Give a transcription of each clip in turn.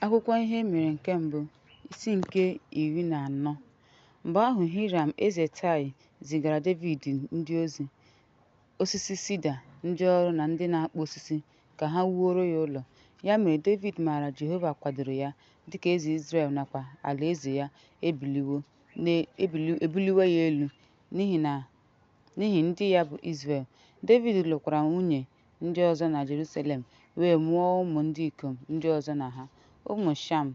Akwụkwọ ihe mere nke mbụ, isi nke 14. Mgbe ahụ Hiram eze Taịa zigara Devid ndị ozi, osisi sida, ndị ọrụ na ndị na-akpụ osisi ka ha wuoro ya ụlọ. Ya mere Devid maara Jehova kwadoro ya dịka eze Izrel nakwa alaeze ya ebuliwo ya elu n'ihi ndị ya bụ Izrel. Devid lụkwara nwunye ndị ọzọ na Jerusalem wee mụọ ụmụ ndị ikom ndị ọzọ na ha. Ụmụ Sham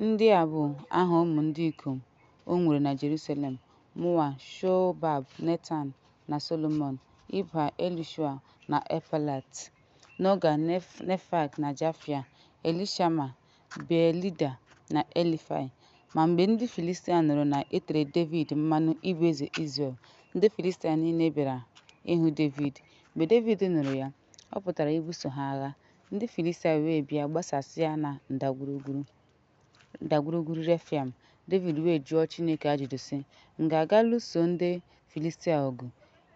ndị a bụ aha ụmụ ndị ikom o nwere na Jerusalem: Mụa, Shobab, Netan na Solomọn, Ibha, Elishua na Elpalet, Noga, Nefeg na Jafia, Elishama, Beelida na Elifai. Ma mgbe ndị Filistia nụrụ na e tere Devid mmanụ ịbụ eze Izrel, ndị Filistia niile bịara ịhụ Devid. Mgbe Devid nụrụ ya, ọ pụtara ibuso ha agha. Ndị Filistia wee bịa gbasasịa na ndagwurugwu Refaim. Devid wee jụọ Chineke ajụjụ sị, m ga-aga lụso ndị Filistia ọgụ?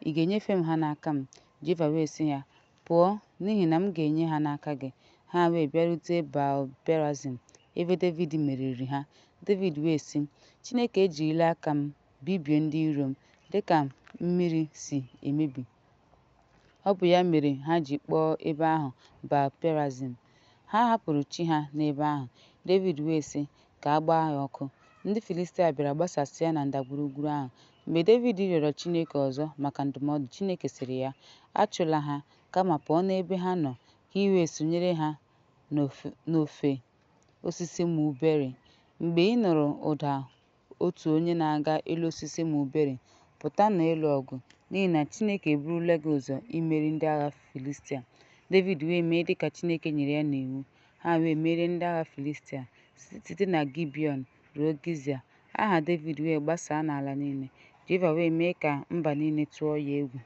Ị ga-enyefe m ha n'aka m? Jehova wee sị ya, pụọ, n'ihi na m ga-enye ha n'aka gị. Ha wee bịarute Baal-Perazim, ebe Devid meriri ha. Devid wee sị, Chineke ejirila aka m bibie ndị iro m dịka mmiri si emebi. Ọ bụ ya mere ha ji kpọọ ebe ahụ Baal-Perazim. Ha hapụrụ chi ha n'ebe ahụ. Devid wee sị ka a gbaa ya ọkụ. Ndị Filistia bịara gbasasịa na ndagwurugwu ahụ. Mgbe Devid rịọrọ Chineke ọzọ maka ndụmọdụ, Chineke sịrị ya, achụla ha, kama pụọ n'ebe ha nọ ka i wee sonyere ha n'ofe osisi mulberry. Mgbe ị nụrụ ụda otu onye na-aga elu osisi mulberry, pụta n'ịlụ ọgụ, n'ihi na Chineke eburula gị ụzọ imeri ndị agha Filistia. Devid wee mee dịka Chineke nyere ya n'iwu. Ha wee merie ndị agha Filistia site na Gibiọn ruo Gizea. Aha Devid wee gbasaa n'ala niile. Jehova wee mee ka mba niile tụọ ya egwu.